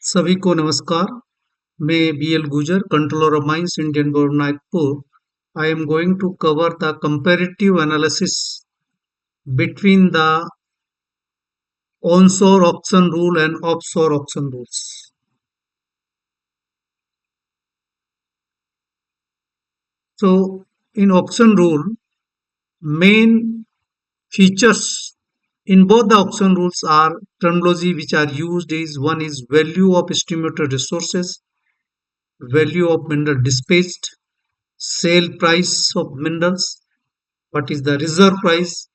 सभी को नमस्कार। मैं BL Gujar, Controller of Mines, Indian Board Nagpur. I am going to cover the comparative analysis between the onshore auction rule and offshore auction rules. So, in auction rule, main features in both the auction rules are terminology which are used is one is value of estimated resources, value of mineral dispatched, sale price of minerals, what is the reserve price,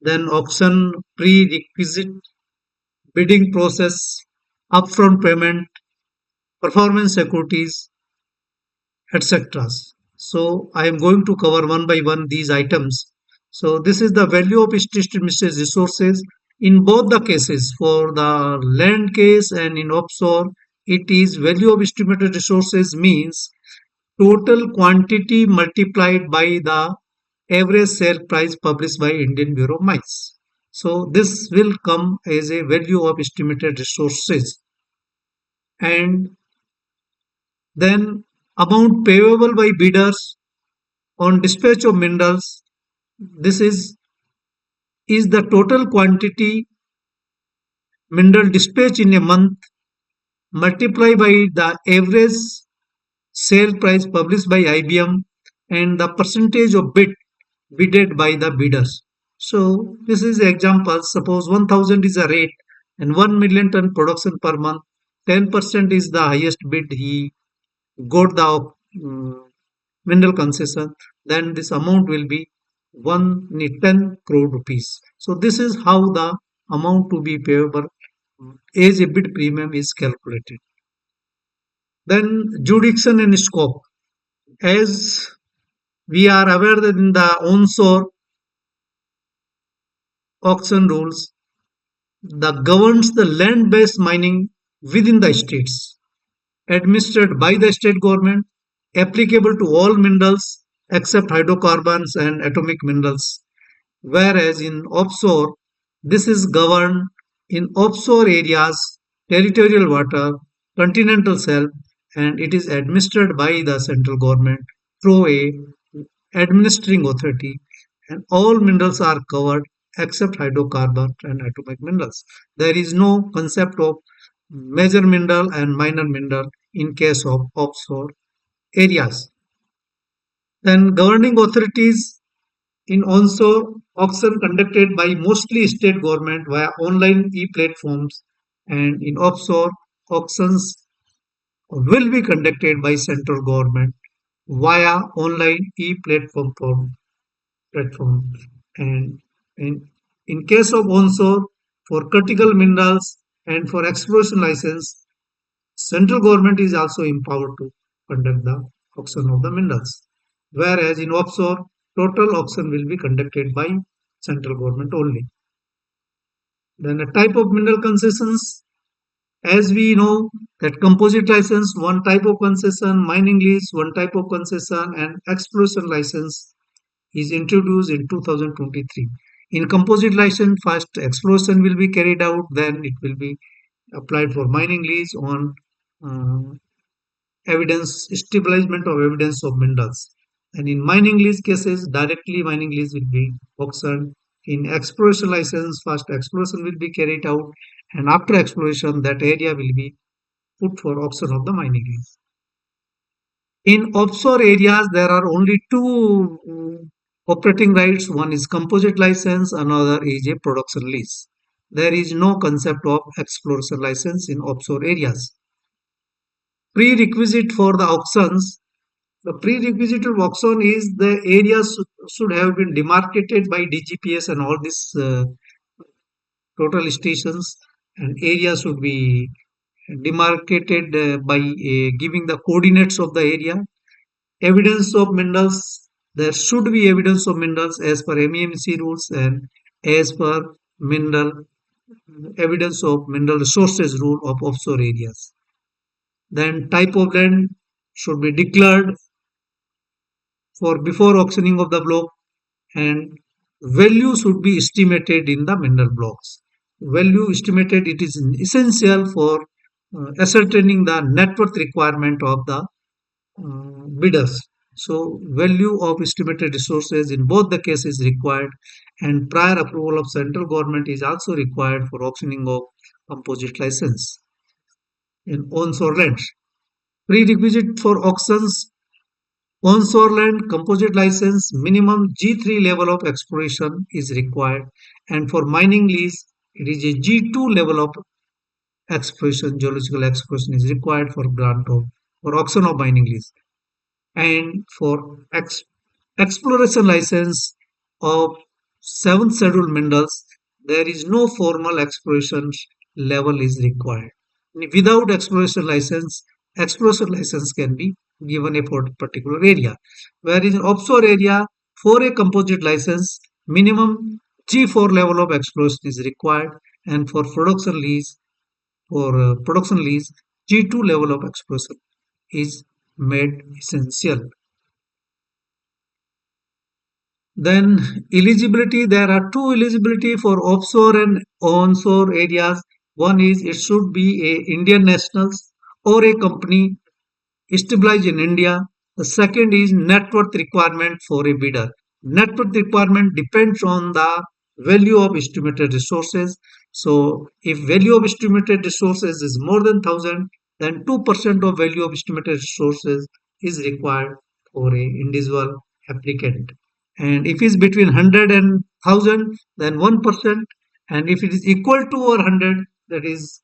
then auction prerequisite, bidding process, upfront payment, performance securities, etc. So I am going to cover one by one these items. So this is the value of estimated resources in both the cases. For the land case and in offshore, it is value of estimated resources means total quantity multiplied by the average sale price published by Indian Bureau of Mines. So this will come as a value of estimated resources. And then amount payable by bidders on dispatch of minerals. This is the total quantity mineral dispatch in a month multiplied by the average sale price published by IBM and the percentage of bidded by the bidders. So this is example. Suppose 1000 is a rate and 1 million ton production per month. 10% is the highest bid he got the mineral concession. Then this amount will be 10 crore rupees. So this is how the amount to be payable as a bid premium is calculated. Then jurisdiction and scope. As we are aware that in the onshore auction rules, the governs the land-based mining within the states, administered by the state government, applicable to all minerals except hydrocarbons and atomic minerals. Whereas in offshore, this is governed in offshore areas, territorial water, continental shelf, and it is administered by the central government through a administering authority, and all minerals are covered except hydrocarbon and atomic minerals. There is no concept of major mineral and minor mineral in case of offshore areas. Then governing authorities in onshore auction conducted by mostly state government via online e-platforms, and in offshore auctions will be conducted by central government via online platform. And in case of onshore, for critical minerals and for exploration license, central government is also empowered to conduct the auction of the minerals. Whereas in offshore, total auction will be conducted by central government only. Then a type of mineral concessions, as we know that composite license, one type of concession, mining lease, one type of concession, and exploration license is introduced in 2023. In composite license, first exploration will be carried out, then it will be applied for mining lease on uh, evidence, establishment of evidence of minerals. And in mining lease cases, directly mining lease will be auctioned. In exploration license, first exploration will be carried out, and after exploration, that area will be put for auction of the mining lease. In offshore areas, there are only two operating rights. One is composite license, another is a production lease. There is no concept of exploration license in offshore areas. Prerequisite for the auctions. The prerequisite of auction is the areas should have been demarcated by DGPS and all these total stations, and areas should be demarcated by giving the coordinates of the area. Evidence of minerals. There should be evidence of minerals as per MEMC rules and as per mineral evidence of mineral resources rule of offshore areas. Then type of land should be declared for before auctioning of the block, and value should be estimated in the mineral blocks. Value estimated, it is essential for ascertaining the net worth requirement of the bidders. So, value of estimated resources in both the cases is required, and prior approval of central government is also required for auctioning of composite license in onshore lands. Prerequisite for auctions: onshore land composite license, minimum G3 level of exploration is required, and for mining lease, it is a G2 level of exploration, geological exploration is required for grant of for auction of mining lease. And for exploration license of seventh scheduled minerals, there is no formal exploration level is required. Without exploration license can be given a particular area. Whereas in offshore area, for a composite license, minimum G4 level of exploration is required, and for production lease, G2 level of exploration is made essential. Then eligibility, there are two eligibility for offshore and onshore areas. One is it should be a Indian nationals or a company established in India. The second is net worth requirement for a bidder. Net worth requirement depends on the value of estimated resources. So if value of estimated resources is more than 1,000, then 2% of value of estimated resources is required for a individual applicant. And if it's between 100 and 1,000, then 1%. And if it is equal to or 100, that is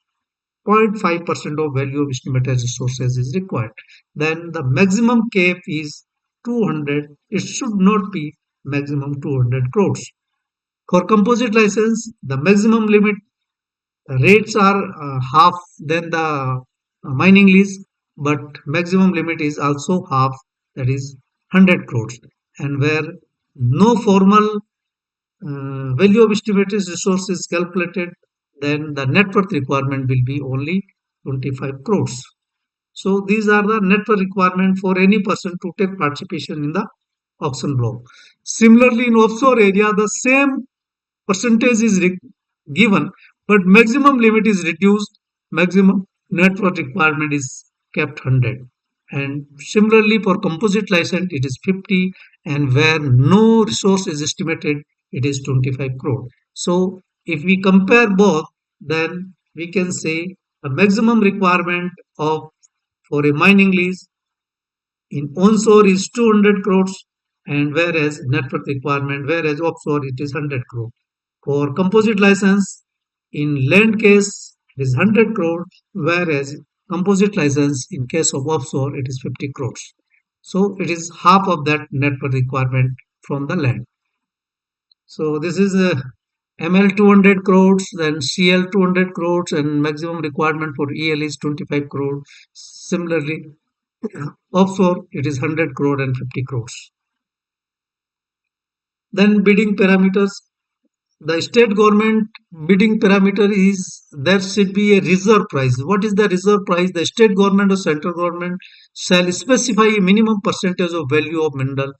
0.5% of value of estimated resources is required. Then the maximum cap is 200. It should not be maximum 200 crores. For composite license, the maximum limit rates are half than the mining lease, but maximum limit is also half, that is 100 crores. And where no formal value of estimated resource is calculated, then the net worth requirement will be only 25 crores. So these are the net worth requirement for any person to take participation in the auction block. Similarly, in offshore area, the same percentage is given, but maximum limit is reduced. Maximum net worth requirement is kept 100. And similarly, for composite license, it is 50, and where no resource is estimated, it is 25 crore. So, if we compare both, then we can say a maximum requirement of for a mining lease in onshore is 200 crores, and whereas net worth requirement, whereas offshore it is 100 crore. For composite license, in land case it is 100 crore, whereas composite license in case of offshore it is 50 crores. So it is half of that net worth requirement from the land. So this is a ML 200 crores, then CL 200 crores, and maximum requirement for EL is 25 crore. Similarly, offshore it is 100 crore and 50 crores. Then bidding parameters. The state government bidding parameter is there should be a reserve price. What is the reserve price? The state government or central government shall specify a minimum percentage of value of mineral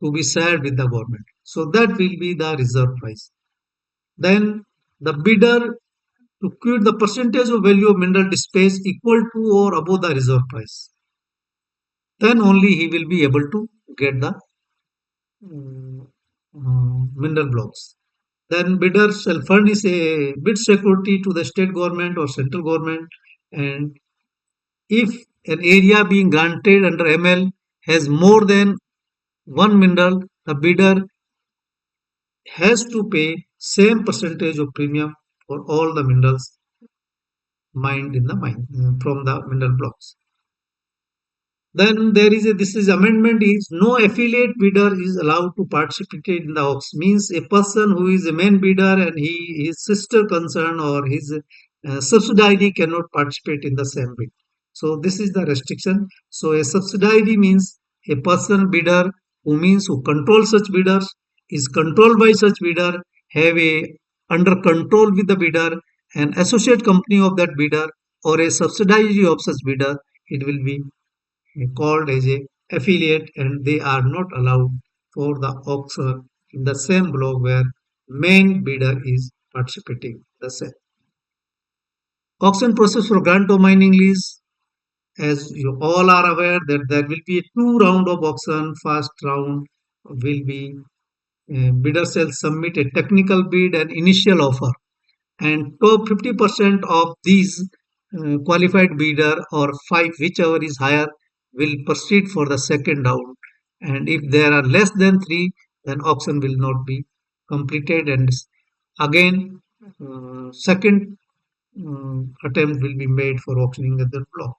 to be shared with the government. So that will be the reserve price. Then the bidder to quote the percentage of value of mineral space equal to or above the reserve price. Then only he will be able to get the mineral blocks. Then bidder shall furnish a bid security to the state government or central government, and if an area being granted under ML has more than one mineral, the bidder has to pay same percentage of premium for all the minerals mined in the mine from the mineral blocks. Then there is a this is amendment is no affiliate bidder is allowed to participate in the auction. Means a person who is a main bidder and his sister concern or his subsidiary cannot participate in the same bid. So this is the restriction. So a subsidiary means a person bidder who controls such bidders, is controlled by such bidder, have a under control with the bidder, an associate company of that bidder, or a subsidiary of such bidder. It will be called as a affiliate, and they are not allowed for the auction in the same block where main bidder is participating the same. Auction process for grant of mining lease, as you all are aware that there will be two round of auction. First round will be bidder shall submit a technical bid and initial offer, and top 50% of these qualified bidder or five, whichever is higher, will proceed for the second round. And if there are less than three, then auction will not be completed, and again second attempt will be made for auctioning the block.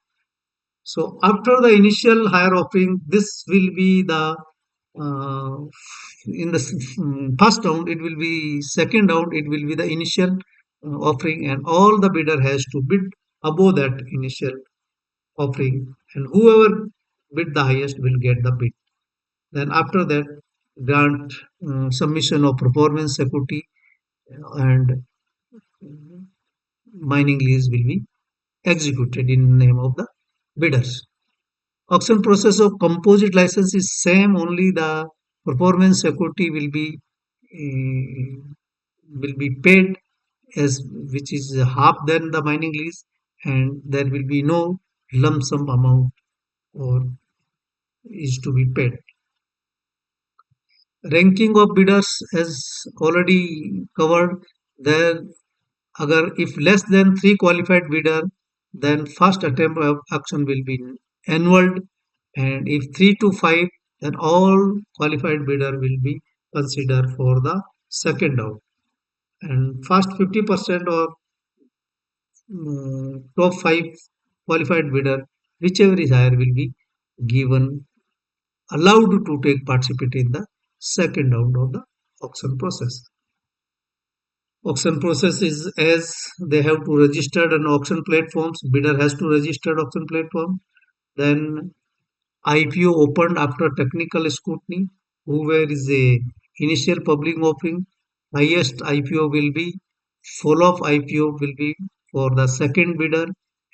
So after the initial higher offering, this will be the uh, in the first round. It will be second round. It will be the initial offering, and all the bidder has to bid above that initial offering, and whoever bid the highest will get the bid. Then after that, grant submission of performance security and mining lease will be executed in name of the bidders. Auction process of composite license is same, only the performance security will be paid as which is half than the mining lease, and there will be no lump sum amount or is to be paid. Ranking of bidders as already covered. There, agar if less than three qualified bidder, then first attempt of auction will be annulled, and if 3 to 5, then all qualified bidder will be considered for the second round, and first 50% of top 5 qualified bidder, whichever is higher, will be given allowed to take participate in the second round of the auction process. Auction process is as they have to register an auction platforms. Bidder has to register auction platform. Then IPO opened after technical scrutiny. Whoever is a initial public offering, highest IPO will be, follow-up IPO will be for the second bidder,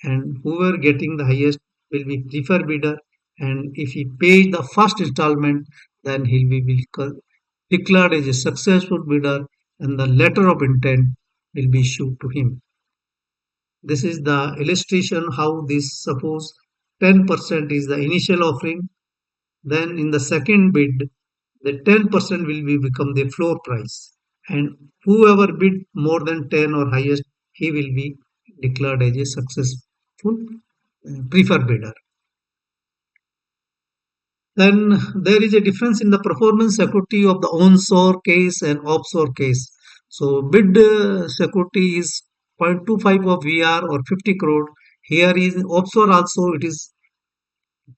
and whoever getting the highest will be preferred bidder. And if he pays the first installment, then he will be declared as a successful bidder, and the letter of intent will be issued to him. This is the illustration how this, suppose 10% is the initial offering, then in the second bid, the 10% will be become the floor price. And whoever bid more than 10 or highest, he will be declared as a successful preferred bidder. Then there is a difference in the performance security of the onshore case and offshore case. So bid security is 0.25 of VR or 50 crore. Here is offshore also it is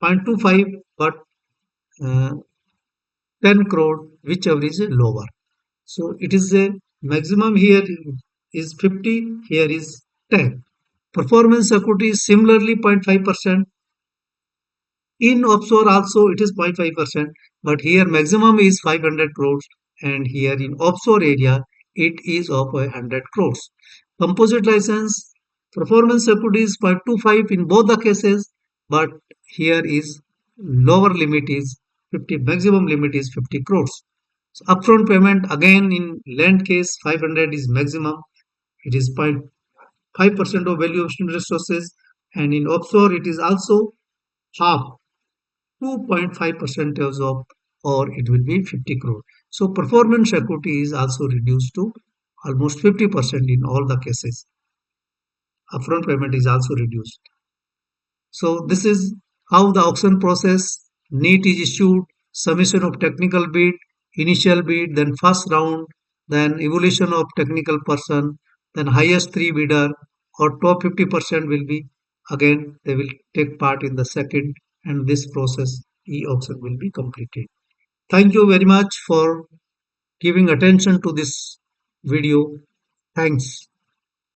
0.25, but uh, 10 crore, whichever is lower. So it is a maximum here is 50, here is 10. Performance equity is similarly 0.5%. In offshore also it is 0.5%, but here maximum is 500 crores, and here in offshore area it is of 100 crores. Composite license performance equity is 0.25 in both the cases, but here is lower limit is 50, maximum limit is 50 crores. So upfront payment again in land case 500 is maximum. It is 0.5% of value of student resources, and in offshore it is also half 2.5% of, or it will be 50 crore. So performance equity is also reduced to almost 50% in all the cases. Upfront payment is also reduced. So this is how the auction process. NEET is issued, submission of technical bid, initial bid, then first round, then evaluation of technical person, then highest three bidder or top 50% will be, again they will take part in the second, and this process e-auction will be completed. Thank you very much for giving attention to this video. Thanks.